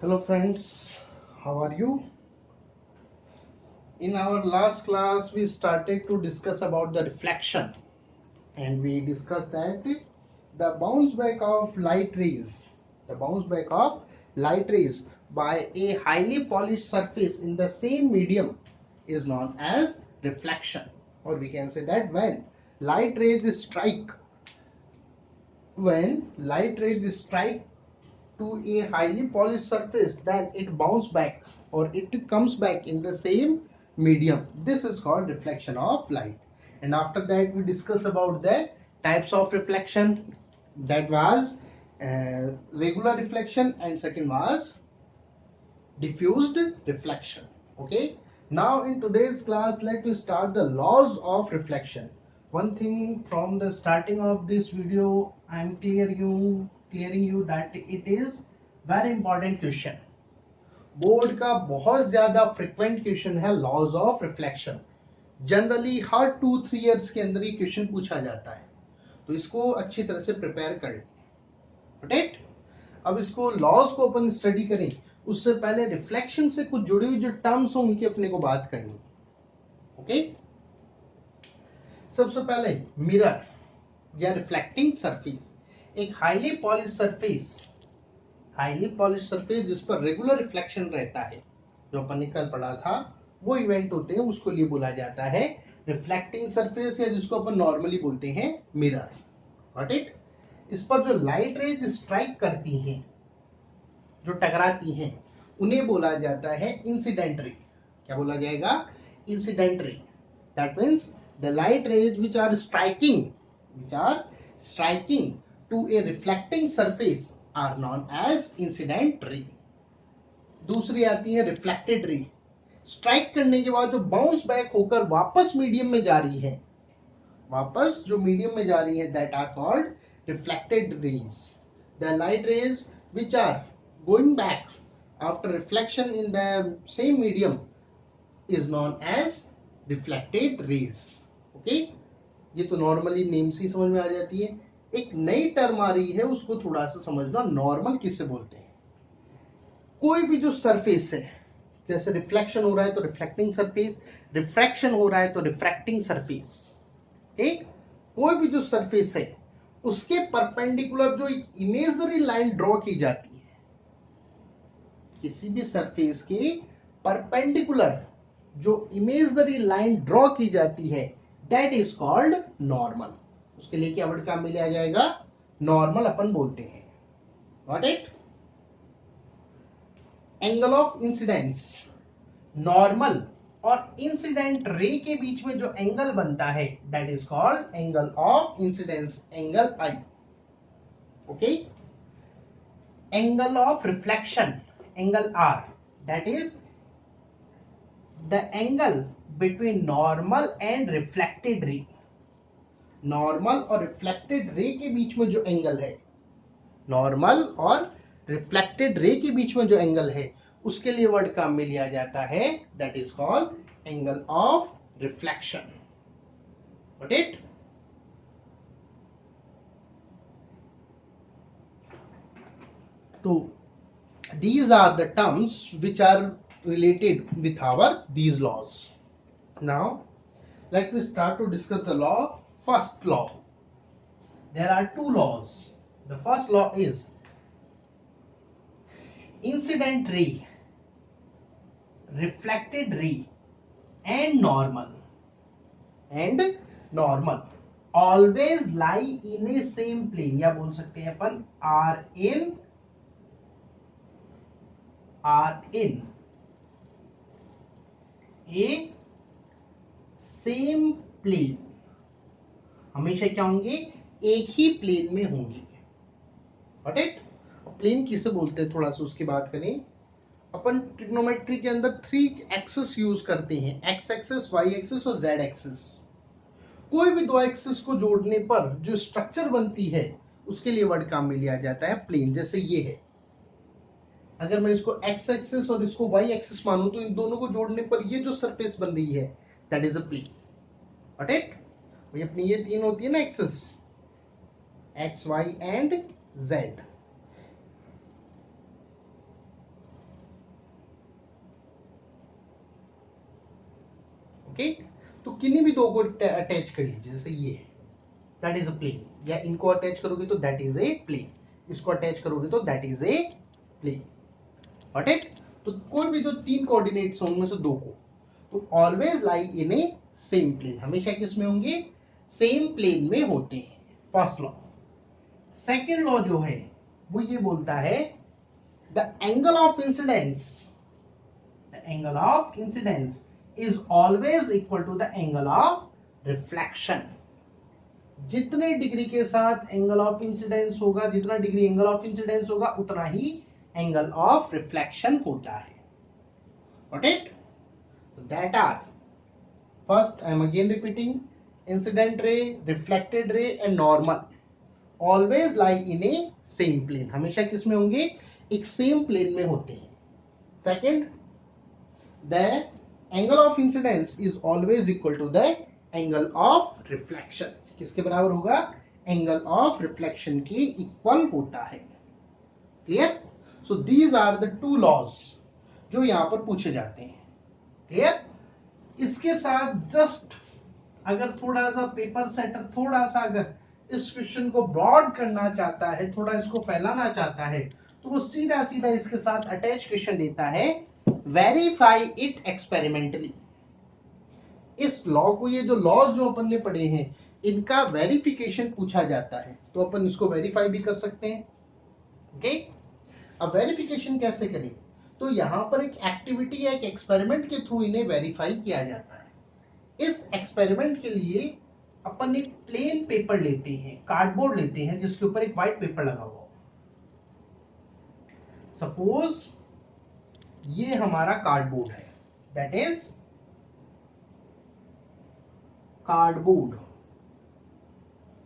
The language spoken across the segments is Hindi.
Hello friends, how are you? In our last class we started to discuss about the reflection and we discussed that the bounce back of light rays, the bounce back of light rays by a highly polished surface in the same medium is known as reflection, or we can say that when light rays strike to a highly polished surface, then it bounces back or it comes back in the same medium. This is called reflection of light. And after that we discuss about the types of reflection. That was regular reflection and second was diffused reflection. Okay, now in today's class let me start the laws of reflection. One thing from the starting of this video I am clearing you that it is very important question. Board का बहुत ज्यादा फ्रिक्वेंट क्वेश्चन है लॉज ऑफ रिफ्लेक्शन. जनरली हर 2-3 इयर्स के अंदर ये क्वेश्चन पूछा जाता है, तो इसको अच्छी तरह से प्रिपेयर करें. राइट, अब इसको लॉज को अपन स्टडी करें उससे पहले रिफ्लेक्शन से कुछ जुड़ी हुई जो टर्म्स हो उनकी अपने को बात करनी. ओके, सबसे पहले मिरर या रिफ्लेक्टिंग सरफेस. एक हाईली पॉलिश सरफेस जिस पर रेगुलर रिफ्लेक्शन रहता है, जो अपन ने कल पढ़ा था वो इवेंट होते हैं, उसको लिए बोला जाता है रिफ्लेक्टिंग सरफेस या जिसको अपन नॉर्मली बोलते हैं मिरर. Got it. इस पर जो लाइट रेज स्ट्राइक करती हैं, जो टकराती हैं, उन्हें बोला जाता है इंसिडेंट रे. क्या बोला जाएगा? Incident ray. That means the light rays which are striking to a reflecting surface are known as incident ray. दूसरी आती है रिफ्लेक्टेड रे. स्ट्राइक करने के बाद जो बाउंस बैक होकर वापस मीडियम में जा रही है, that are called reflected rays. The light rays which are going back after reflection in the same medium is known as reflected rays. Okay, ये तो नॉर्मली नेम से ही समझ में आ जाती है. एक नई टर्म आ रही है, उसको थोड़ा सा समझना. नॉर्मल किसे बोलते हैं? कोई भी जो सरफेस है, जैसे रिफ्लेक्शन हो रहा है तो रिफ्लेक्टिंग सरफेस, रिफ्रैक्शन हो रहा है तो रिफ्रैक्टिंग सरफेस. एक कोई भी जो सरफेस है उसके परपेंडिकुलर जो इमेजरी लाइन ड्रॉ की जाती है, किसी भी सरफेस के परपेंडिकुलर जो इमेजरी लाइन ड्रॉ की जाती है, दैट इज कॉल्ड नॉर्मल. उसके लिए क्या वर्ड काम में लिया जाएगा? नॉर्मल अपन बोलते हैं. Got it. Angle of incidence. Normal और इंसिडेंट रे के बीच में जो एंगल बनता है, that is called angle of incidence, angle I. Okay. Angle of reflection, angle R, that is the angle between normal and reflected ray. Normal और रिफ्लेक्टेड रे के बीच में जो एंगल है, नॉर्मल और रिफ्लेक्टेड रे के बीच में जो एंगल है, उसके लिए वर्ड काम में लिया जाता है, that is called angle of reflection. Got it. तो these are the terms which are related with these laws. Now let me start to discuss the law. First law, there are two laws. The first law is incident ray, reflected ray and normal always lie in a same plane, या बोल सकते हैं अपन are in a same plane. हमेशा क्या होंगे? एक ही प्लेन में होंगे. Got it. प्लेन किसे बोलते हैं थोड़ा सा उसकी बात करें. अपन ट्रिग्नोमेट्री के अंदर 3 एक्सिस यूज करते हैं, एक्स एक्सिस, वाई एक्सिस और जेड एक्सिस. कोई भी 2 एक्सिस को जोड़ने पर जो स्ट्रक्चर बनती है, उसके लिए वर्ड काम में लिया जाता है प्लेन. जैसे ये है, अगर मैं इसको एक्स एक्सिस और इसको वाई एक्सिस मानूं तो इन दोनों को जोड़ने पर ये जो सरफेस बन रही है, that is a plane. Got it. भाई अपनी ये 3 होती है ना axis, X Y and Z. Okay, तो किन्हीं भी दो को अटैच कर लीजिए, जैसे ये दैट इज अ प्लेन, या इनको अटैच करोगे तो दैट इज ए प्लेन, इसको अटैच करोगे तो that is a plane. Got it? तो कोई भी जो तीन कोऑर्डिनेट्स हैं उनमें से दो को, तो always lie in a same plane, हमेशा किस में होंगे? सेम प्लेन में होते हैं। First law. सेकेंड लॉ जो है वो ये बोलता है the angle of incidence, the angle of incidence is always equal to the angle of reflection. जितने डिग्री के साथ एंगल ऑफ इंसिडेंस होगा, जितना डिग्री एंगल ऑफ इंसिडेंस होगा, उतना ही एंगल ऑफ रिफ्लेक्शन होता है। Got it? That are, first I am again repeating, incident ray, reflected ray and normal always lie in a same plane, हमेशा किस में होंगे? एक सेम प्लेन में होते हैं। Second, the angle of incidence is always equal to the angle of reflection, किसके बराबर होगा? एंगल ऑफ रिफ्लेक्शन के इक्वल होता है। Clear? So these are the two laws जो यहां पर पूछे जाते हैं। क्लियर? इसके साथ जस्ट अगर थोड़ा सा पेपर सेटर थोड़ा सा अगर इस क्वेश्चन को ब्रॉड करना चाहता है, थोड़ा इसको फैलाना चाहता है, तो वो सीधा सीधा इसके साथ अटैच क्वेश्चन देता है, वेरीफाई इट एक्सपेरिमेंटली। इस लॉ को, ये जो लॉज जो अपन ने पढ़े हैं, इनका वेरिफिकेशन पूछा जाता है, तो अपन इसको वेरीफाई भी कर सकते हैं। ओके, अब वेरिफिकेशन कैसे करें? तो यहां पर एक एक्टिविटी या एक एक्सपेरिमेंट के थ्रू इन्हें वेरीफाई किया जाता है। इस एक्सपेरिमेंट के लिए अपन एक प्लेन पेपर लेते हैं, कार्डबोर्ड लेते हैं, जिसके ऊपर एक व्हाइट पेपर लगा हुआ हो। सपोज ये हमारा कार्डबोर्ड है, दैट इज कार्डबोर्ड,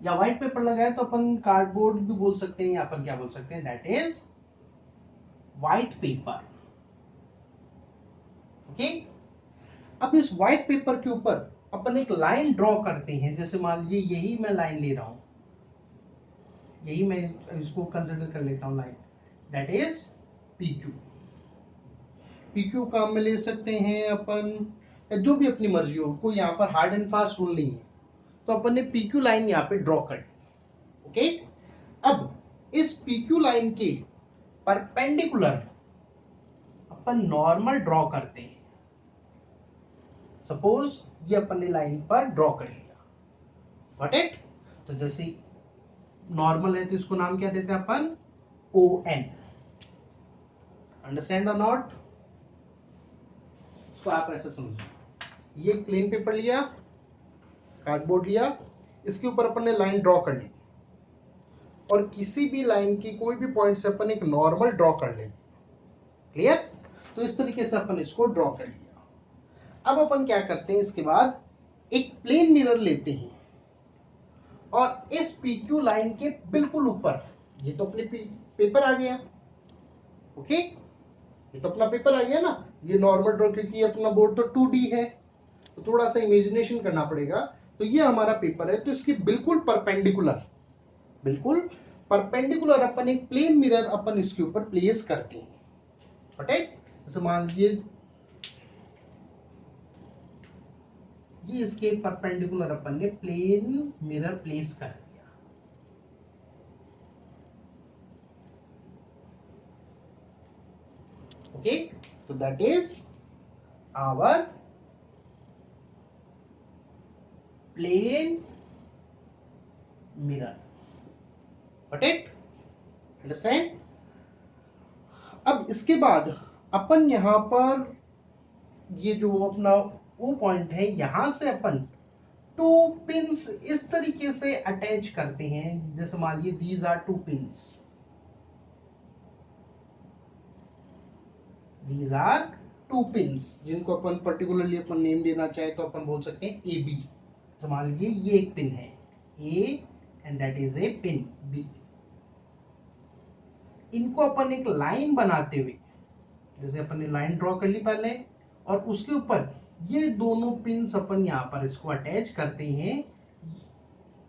या व्हाइट पेपर लगाए तो अपन कार्डबोर्ड भी बोल सकते हैं, या अपन क्या बोल सकते हैं? That is white paper. Okay, अब इस व्हाइट पेपर के ऊपर अपन एक लाइन ड्रॉ करते हैं, जैसे मान लीजिए यही मैं लाइन ले रहा हूं, यही मैं इसको कंसिडर कर लेता हूं line, that is PQ। PQ काम में ले सकते हैं अपन, जो भी अपनी मर्जी हो, कोई यहाँ पर हार्ड एंड फास्ट रूल नहीं है, तो अपन ने PQ लाइन यहाँ पे ड्रॉ कर दी। ओके, अब इस PQ लाइन के परपेंडिकुलर अपन नॉर्मल ड्रॉ करते हैं। सपोज ये अपन ने लाइन पर ड्रॉ कर लिया, गॉट इट? तो जैसे नॉर्मल है तो इसको नाम क्या देते हैं अपन? ON। अंडरस्टैंड और नॉट? इसको आप ऐसे समझो, ये प्लेन पेपर लिया, कार्डबोर्ड लिया, इसके ऊपर अपन ने लाइन ड्रॉ कर ली, और किसी भी लाइन की कोई भी पॉइंट से अपन एक नॉर्मल ड्रॉ कर लेंगे। क्लियर? तो इस तरीके से अपन इसको ड्रॉ कर लिया। अब अपन क्या करते हैं, इसके बाद एक प्लेन मिरर लेते हैं, और इस PQ लाइन के बिल्कुल ऊपर, ये तो अपने पेपर आ गया। ओके, ये तो अपना पेपर आ गया ना, ये नॉर्मल ड्रॉ, क्योंकि अपना बोर्ड तो 2D है, तो थोड़ा सा इमेजिनेशन करना पड़ेगा। तो ये हमारा पेपर है, तो इसके बिल्कुल परपेंडिकुलर, बिल्कुल परपेंडिकुलर अपन एक प्लेन मिरर अपन इसके ऊपर प्लेस करते हैं। राइट? जैसे मान लीजिए ये इसके परपेंडिकुलर अपन ने प्लेन मिरर प्लेस कर दिया। ओके, तो that is our plane mirror. Got it? Understand? अब इसके बाद अपन यहां पर ये जो अपना वो पॉइंट है, यहां से अपन 2 पिंस इस तरीके से अटैच करते हैं, जैसे मान लीजिए these are 2 pins, these are 2 pins, जिनको अपन पर्टिकुलरली अपन नेम देना चाहे तो अपन बोल सकते हैं AB। तो मान लीजिए ये एक पिन है A and that is A pin B। इनको अपन एक लाइन बनाते हुए, जैसे अपन ने लाइन ड्रॉ कर ली पहले, और उसके ऊपर ये दोनों पिन्स अपन यहाँ पर इसको अटैच करते हैं,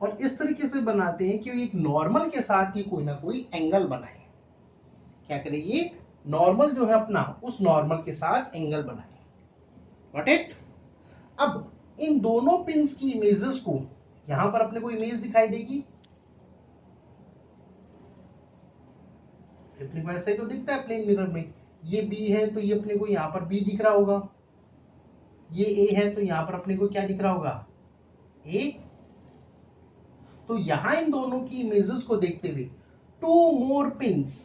और इस तरीके से बनाते हैं कि एक नॉर्मल के साथ ये कोई ना कोई एंगल बनाए। क्या करें? ये नॉर्मल जो है अपना, उस नॉर्मल के साथ एंगल बनाए। Got it? अब इन दोनों पिंस की इमेजेस को, यहां पर अपने को इमेज दिखाई देगी, अपने को ऐसे ही तो दिखता है प्लेन मिरर में, ये बी है तो ये अपने को यहां पर बी दिख रहा होगा, ये ए है तो यहां पर अपने को क्या दिख रहा होगा, ए। तो यहां इन दोनों की इमेजेस को देखते हुए टू मोर पिंस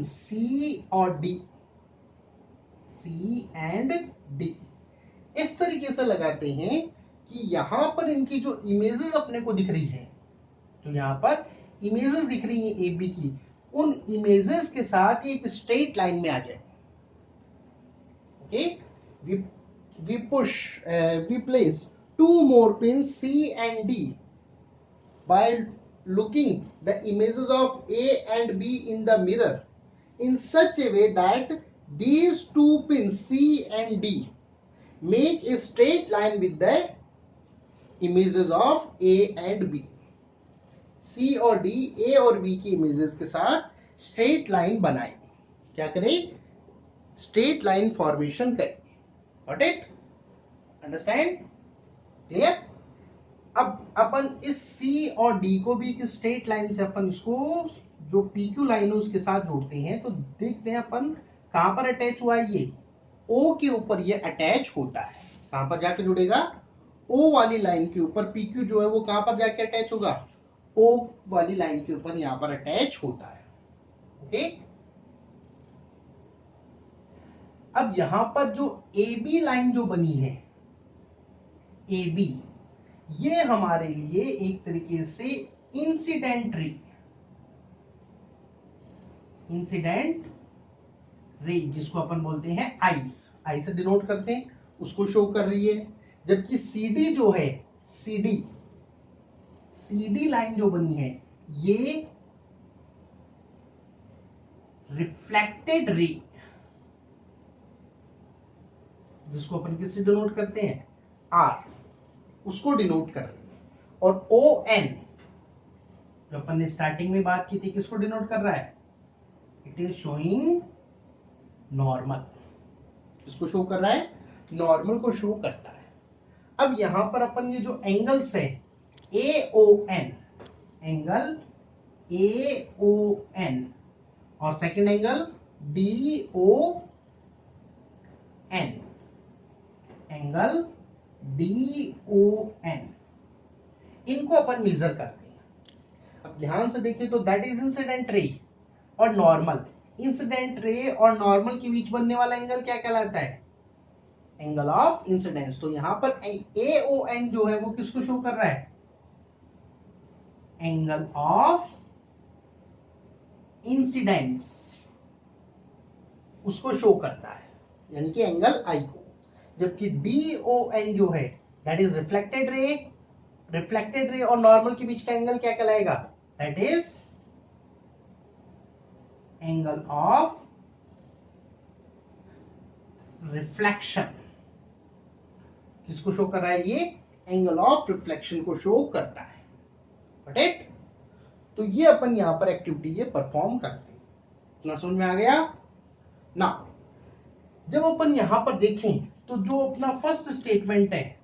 सी और डी, सी एंड डी, इस तरीके से लगाते हैं कि यहां पर इनकी जो इमेजेस अपने को दिख रही है, जो यहां पर इमेजेस दिख रही है ए बी की, उन इमेजेस के साथ एक स्ट्रेट लाइन में आ जाए। Okay, we place two more pins C and D by looking the images of A and B in the mirror in such a way that these two pins C and D make a straight line with the images of A and B. C और D A और B की इमेजेस के साथ स्ट्रेट लाइन बनाए, क्या करें, स्ट्रेट लाइन फॉर्मेशन करें। Got it? Understand? Clear? अब अपन इस C और D को भी एक स्ट्रेट लाइन से अपन इसको जो PQ लाइन है उसके साथ जोड़ते हैं, तो देखते हैं अपन कहां पर अटैच हुआ है, ये O के ऊपर ये अटैच होता है, कहां पर जाके जुड़ेगा, O वाली लाइन के ऊपर PQ जो है वो कहां पर जाके अटैच होगा, O वाली लाइन के ऊपर यहां पर अटैच होता है। ओके, अब यहां पर जो AB लाइन जो बनी है, AB, ये हमारे लिए एक तरीके से इंसिडेंट रे, जिसको अपन बोलते हैं आई से डिनोट करते हैं, उसको शो कर रही है। जबकि CD जो है, CD लाइन जो बनी है, ये रिफ्लेक्टेड रे, जिसको अपन किससे डिनोट करते हैं, R, उसको डिनोट कर रहे हैं। और ON जो अपन ने स्टार्टिंग में बात की थी, किसको डिनोट कर रहा है, इट इज शोइंग नॉर्मल, किसको शो कर रहा है, नॉर्मल को शो करता है। अब यहां पर अपन ये जो एंगल्स है AON, एंगल AON और second angle DON, angle DON, इनको अपन मेजर करते हैं। अब ध्यान से देखिए तो दैट इज इंसिडेंट रे और नॉर्मल, इंसिडेंट रे और नॉर्मल के बीच बनने वाला एंगल क्या कहलाता है, एंगल ऑफ इंसिडेंस। तो यहां पर AON जो है वो किसको शो कर रहा है, एंगल ऑफ इंसिडेंस, उसको शो करता है, यानी कि एंगल आई को। जबकि DON जो है दैट इज रिफ्लेक्टेड रे और नॉर्मल के बीच का एंगल क्या कहलाएगा, that is angle of reflection, किसको शो कर रहा है, ये एंगल ऑफ रिफ्लेक्शन को शो करता है। Got it? तो ये अपन यहां पर एक्टिविटी ये परफॉर्म करते हैं। इतना समझ में आ गया ना? जब अपन यहां पर देखें तो जो अपना फर्स्ट स्टेटमेंट है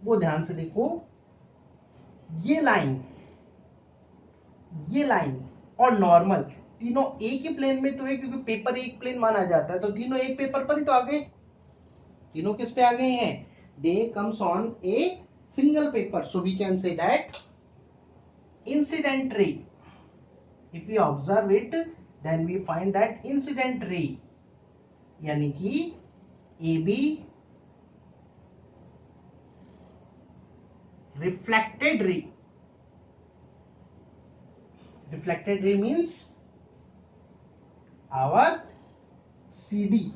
वो ध्यान से देखो, ये लाइन और नॉर्मल तीनों एक ही प्लेन में तो है, क्योंकि पेपर एक प्लेन माना जाता है, तो तीनों एक पेपर पर ही तो आ गए। तीनों किस पे आ गए हैं, they comes on a single paper, so we can say that incident ray, if we observe it then we find that incident ray, यानी कि AB reflected ray means our CD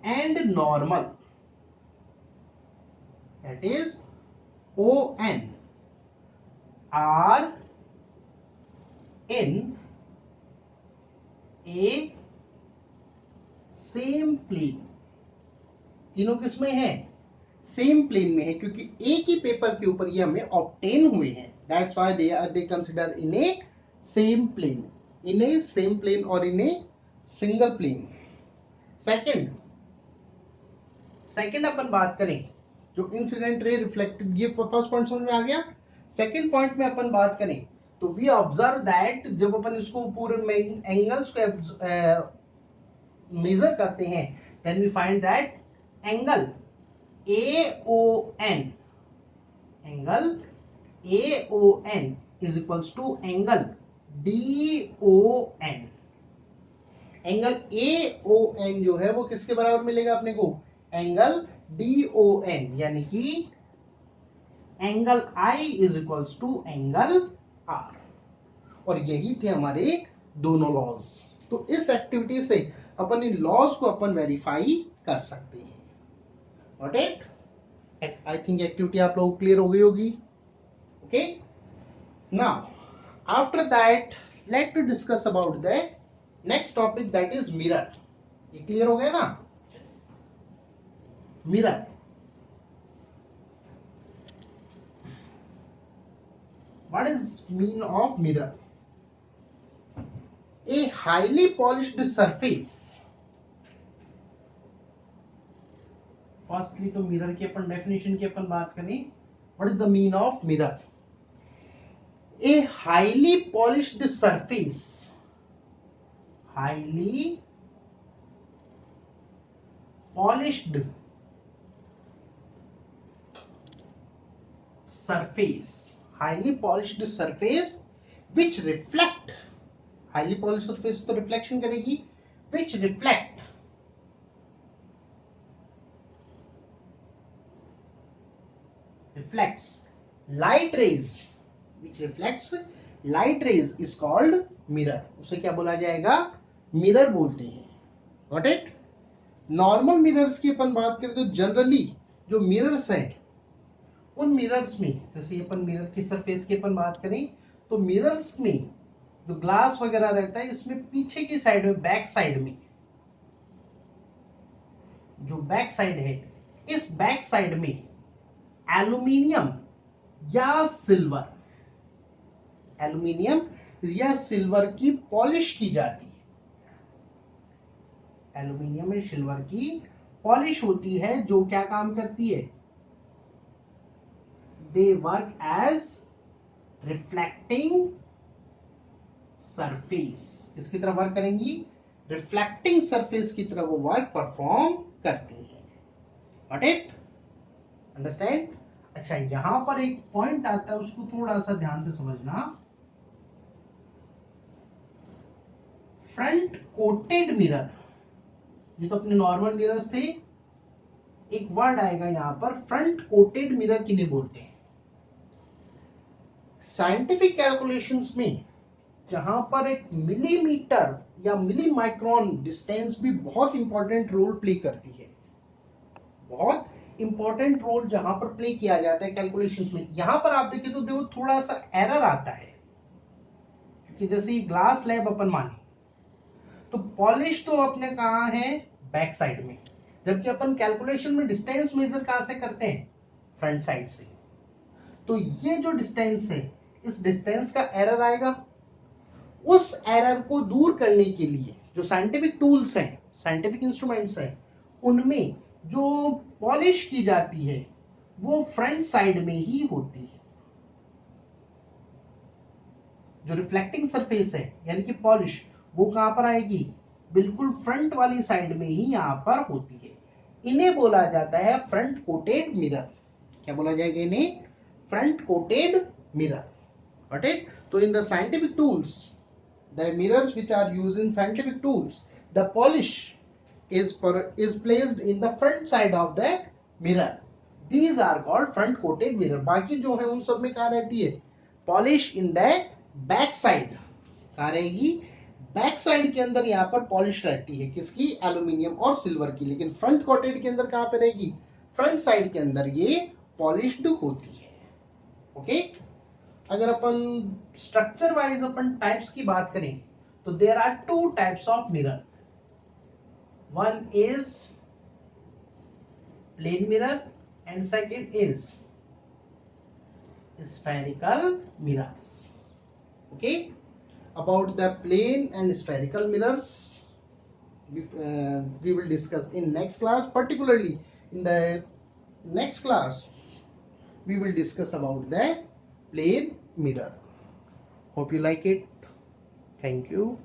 and normal, that is ON, are in a same plane. तीनों किसमें है, सेम प्लेन में है, क्योंकि एक ही पेपर के ऊपर ये हमें ऑब्टेन हुए हैं, that's why they consider in a same plane और in a single plane. Second second अपन बात करें जो इंसिडेंट रे रिफ्लेक्टेड, ये फर्स्ट पॉइंट समझ में आ गया। सेकंड पॉइंट में अपन बात करें तो वी ऑब्जर्व दैट जब अपन इसको पूरे एंगल्स को मेजर करते हैं then we find that angle AON is equals to angle DON। Angle AON जो है वो किसके बराबर मिलेगा अपने को, एंगल DON, यानी कि angle I is equals to angle R। और यही थे हमारे दोनों लॉज। तो इस एक्टिविटी से अपन इन लॉज को अपन वेरीफाई कर सकते हैं। Got it? I think activity आप लोगों को क्लियर हो गई होगी। Okay, now after that let to discuss about the next topic that is mirror. ये क्लियर हो गया ना? Mirror, what is mean of mirror? A highly polished surface। Firstly तो मिरर की अपन डेफिनेशन की अपन बात करें, what is the mean of mirror? A highly polished surface, highly polished surface, highly polished surface which reflect, highly polish surface तो रिफ्लेक्शन करेगी, विच reflects light rays, which reflects light rays is called mirror. उसे क्या बोला जाएगा? मिरर बोलते हैं। Got it? नॉर्मल मिरर्स की अपन बात करें तो जनरली जो मिरर्स है उन मिरर्स में, जैसे अपन मिरर की सरफेस की अपन बात करें तो मिरर्स में जो ग्लास वगैरह रहता है इसमें पीछे की साइड में, बैक साइड में, जो बैक साइड है इस बैक साइड में एल्यूमिनियम या सिल्वर, एल्यूमिनियम या सिल्वर की पॉलिश की जाती है। एल्यूमिनियम या सिल्वर की पॉलिश होती है जो क्या काम करती है? They work as reflecting surface. किसकी तरह वर्क करेंगी? रिफ्लेक्टिंग सरफेस की तरह वो वर्क परफॉर्म करती है। Got it? अंडरस्टैंड? अच्छा, यहां पर एक पॉइंट आता है, उसको थोड़ा सा ध्यान से समझना। फ्रंट कोटेड मिरर, ये तो अपने नॉर्मल मिरर्स थे, एक वर्ड आएगा यहां पर, फ्रंट कोटेड मिरर किन्हें बोलते हैं? साइंटिफिक कैलकुलेशंस में जहां पर एक मिलीमीटर या मिली माइक्रोन डिस्टेंस भी बहुत इंपॉर्टेंट रोल प्ले करती है, बहुत इंपॉर्टेंट रोल जहां पर प्ले किया जाता है कैलकुलेशंस में, यहां पर आप देखें तो देखो थोड़ा सा एरर आता है, क्योंकि जैसे ग्लास स्लैब अपन माने तो पॉलिश तो अपने कहां है? बैक साइड में, जबकि अपन कैलकुलेशन में डिस्टेंस मेजर कहां से करते हैं? फ्रंट साइड से। तो ये जो डिस्टेंस है, इस डिस्टेंस का एरर आएगा। उस एरर को दूर करने के लिए जो साइंटिफिक टूल्स हैं, साइंटिफिक इंस्ट्रूमेंट्स हैं, उनमें जो पॉलिश की जाती है वो फ्रंट साइड में ही होती है। जो रिफ्लेक्टिंग सरफेस है यानी कि पॉलिश, वो कहां पर आएगी? बिल्कुल फ्रंट वाली साइड में ही यहां पर होती है। इन्हें बोला जाता है फ्रंट कोटेड मिरर। क्या बोला जाएगा इन्हें? Front coated mirror. Got it? तो in the scientific tools, the mirrors which are used in scientific tools, the polish is placed in the front side of the mirror. These are called front coated mirror. बाकी जो है उन सब में कहाँ रहती है? Polish in the back side। कहाँ रहेगी? बैक साइड के अंदर यहाँ पर पॉलिश रहती है, किसकी? एल्यूमिनियम और सिल्वर की। लेकिन फ्रंट कोटेड के अंदर कहाँ पे रहेगी? फ्रंट साइड के अंदर ये पॉलिश्ड होती है। ओके? अगर अपन स्ट्रक्चर वाइज अपन टाइप्स की बात करें तो there are two types of mirror. One is plane mirror and second is spherical mirrors. Okay, about the plane and spherical mirrors, we will discuss in next class. Particularly in the next class, we will discuss about the plane mirror. Hope you like it. Thank you.